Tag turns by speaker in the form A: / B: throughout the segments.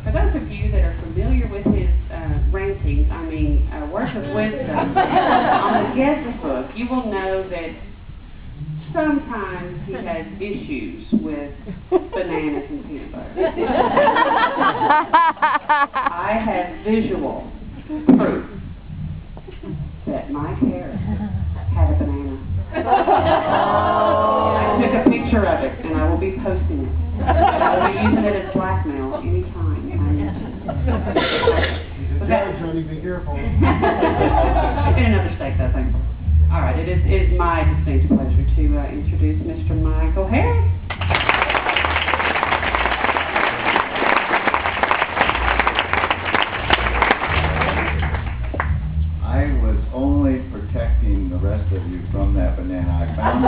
A: For those of you that are familiar with his rantings, words of wisdom on the guest book, you will know that sometimes he has issues with bananas and peanut butter. I have visual proof that Mike Harris had a banana. I took a picture of it, and I will be posting it. And I will be using it as blackmail anytime I need to.
B: Be careful.
A: It's been another mistake, though, thankfully. All right, it is my distinct pleasure to introduce Mr. Michael Harris.
C: I was only protecting the rest of you from that banana. I found it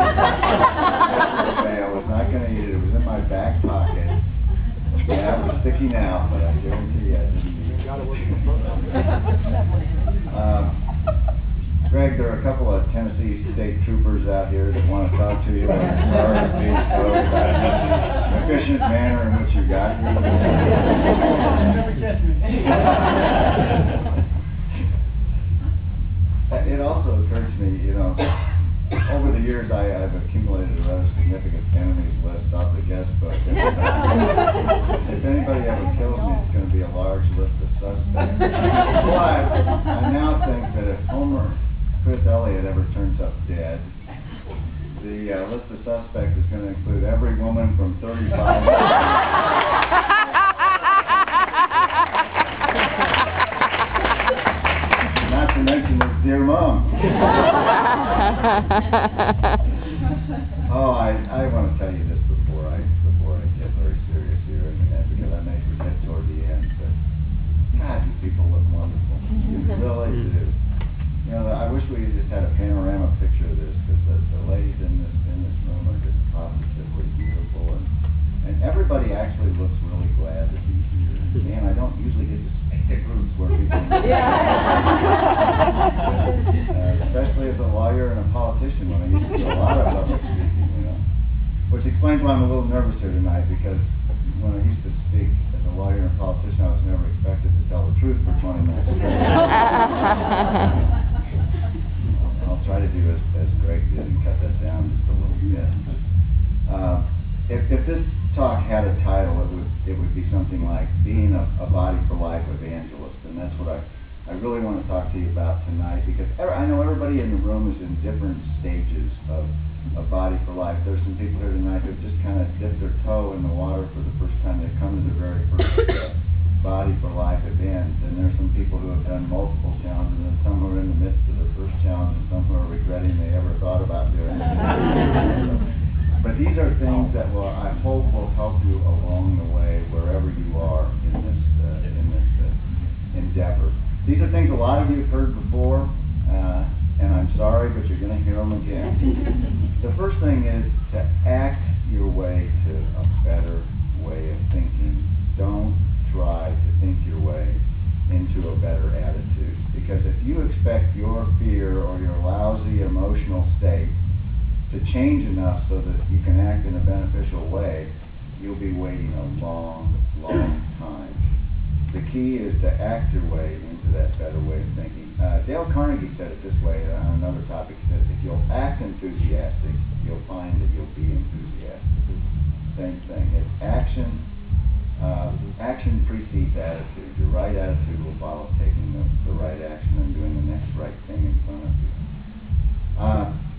C: yesterday. I was not going to eat it. It was in my back pocket. Yeah, it was sticking out, but I guarantee you I didn't eat it. Greg, there are a couple of Tennessee state troopers out here that want to talk to you about the efficient manner in which you got here. It also occurred to me, over the years I've accumulated a rather significant enemies list off the guest book. If anybody ever kills me, it's going to be a large list of suspects. But I now think that if Chris Elliott ever turns up dead, the list of suspects is going to include every woman from 35 not to mention his dear mom. Oh, I want to tell you this before I get very serious here, and because I may forget toward the end, but God, you people look wonderful. You really do. I wish we just had a panorama picture of this, because the ladies in this room are just positively beautiful, and everybody actually looks really glad to be here. Man, I don't usually get to speak to groups where people especially as a lawyer and a politician, when I used to do a lot of public speaking, which explains why I'm a little nervous here tonight, because when I used to speak as a lawyer and a politician, I was never expected to tell the truth for 20 minutes. I'll try to do as Greg did and cut that down just a little bit. If this talk had a title, it would be something like Being a Body for Life Evangelist, and that's what I really want to talk to you about tonight, because I know everybody in the room is in different stages of Body for Life. There's some people here tonight who just kind of dipped their toe in the water for the first time. They've come to the very first Body for Life event, and there's some people who have done multiple challenges, and some who are in the midst of the first challenge, and some who are regretting they ever thought about doing it. But these are things that I hope will help you along the way wherever you are in this endeavor. These are things a lot of you have heard before, and I'm sorry, but you're going to hear them again. The first thing is to act your way to a better way of thinking. Don't try to think your way into a better attitude, because if you expect your fear or your lousy emotional state to change enough so that you can act in a beneficial way, you'll be waiting a long, long time. The key is to act your way into that better way of thinking. Dale Carnegie said it this way on another topic. He said, if you'll act enthusiastic, you'll find that you'll be enthusiastic. Same thing. It's action. Action precedes attitude. Your right attitude will follow taking the right action and doing the next right thing in front of you.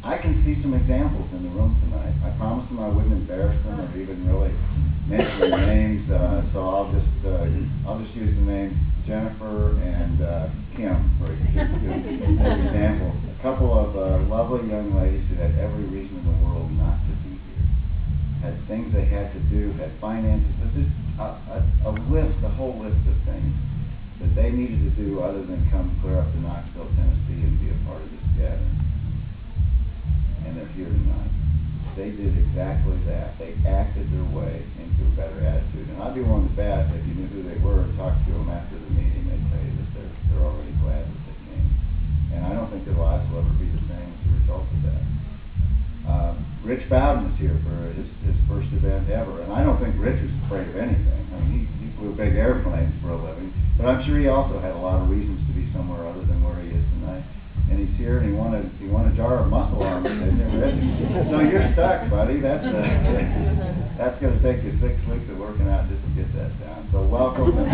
C: I can see some examples in the room tonight. I promised them I wouldn't embarrass them or even really mention their names, so I'll just use the names Jennifer and Kim for example. A couple of lovely young ladies who had every reason in the world not to be here. Had things they had to do, had finances, just a whole list of things that they needed to do other than come clear up to Knoxville, Tennessee and be a part of this gathering. And they're here tonight. They did exactly that. They acted their way into a better attitude. And I'd be willing to bet if you knew who they were and talked to them after the meeting, they'd tell you that they're already glad that they came. And I don't think their lives will ever be the same as a result of that. Rich Bowden is here for his first event ever. And I don't think Rich is afraid of anything. I mean, he flew big airplanes. But I'm sure he also had a lot of reasons to be somewhere other than where he is tonight. And he's here, and he won a jar of muscle arms, didn't he, Rich? So you're stuck, buddy. That's going to take you 6 weeks of working out just to get that down. So welcome. I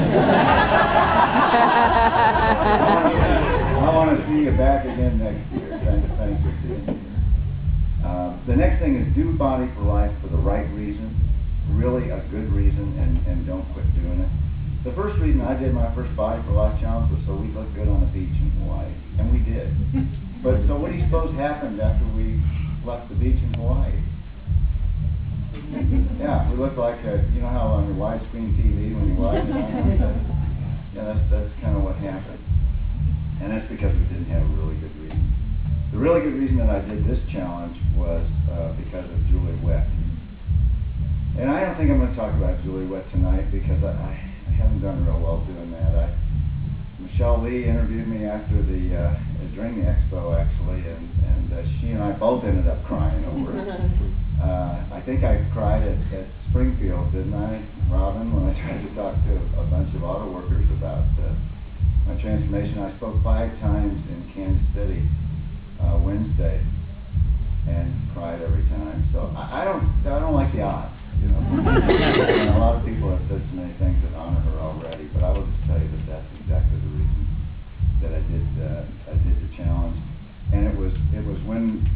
C: want to see you back again next year. Thanks for being here. The next thing is do Body for Life for the right reason, really a good reason, and don't quit doing it. The first reason I did my first Body for Life challenge was so we looked good on the beach in Hawaii, and we did. But so what do you suppose happened after we left the beach in Hawaii? Yeah, we looked like, you know how on your widescreen TV when you watch it? Yeah, that's kind of what happened. And that's because we didn't have a really good reason. The really good reason that I did this challenge was because of Julie Wett. And I don't think I'm going to talk about Julie Wett tonight because I haven't done real well doing that. Michelle Lee interviewed me after during the expo actually, and she and I both ended up crying over it. I think I cried at Springfield, didn't I, Robin, when I tried to talk to a bunch of auto workers about my transformation. I spoke 5 times in Kansas City Wednesday and cried every time. So I don't like the odds. You know, and a lot of people have said so many things that honor her already, but I will just tell you that that's exactly the reason that I did the challenge. And it was when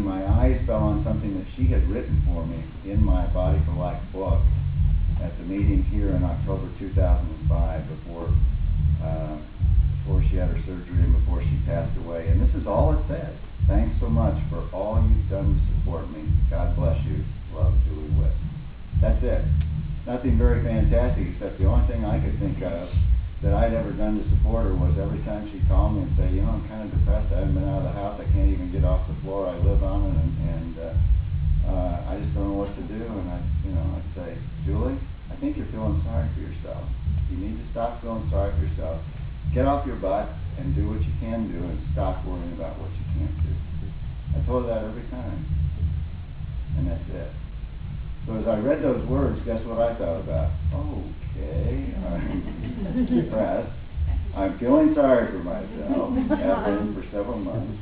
C: my eyes fell on something that she had written for me in my Body for Life book at the meeting here in October 2005 before she had her surgery and before she passed away. And this is all it said. Thanks so much for all you've done to support me. God bless you. Love, Julie Wett. That's it. Nothing very fantastic, except the only thing I could think of that I'd ever done to support her was every time she'd call me and say, you know, I'm kind of depressed. I haven't been out of the house. I can't even get off the floor I live on, and I just don't know what to do. And I'd say, Julie, I think you're feeling sorry for yourself. You need to stop feeling sorry for yourself. Get off your butt and do what you can do, and stop worrying about what you can't do. I told her that every time. And that's it. So as I read those words, guess what I thought about? Okay, I'm depressed. I'm feeling sorry for myself. I've been for several months.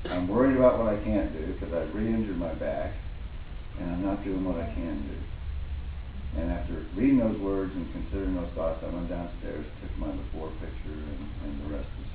C: I'm worried about what I can't do because I've re-injured my back, and I'm not doing what I can do. And after reading those words and considering those thoughts, I went downstairs, took my before picture, and the rest is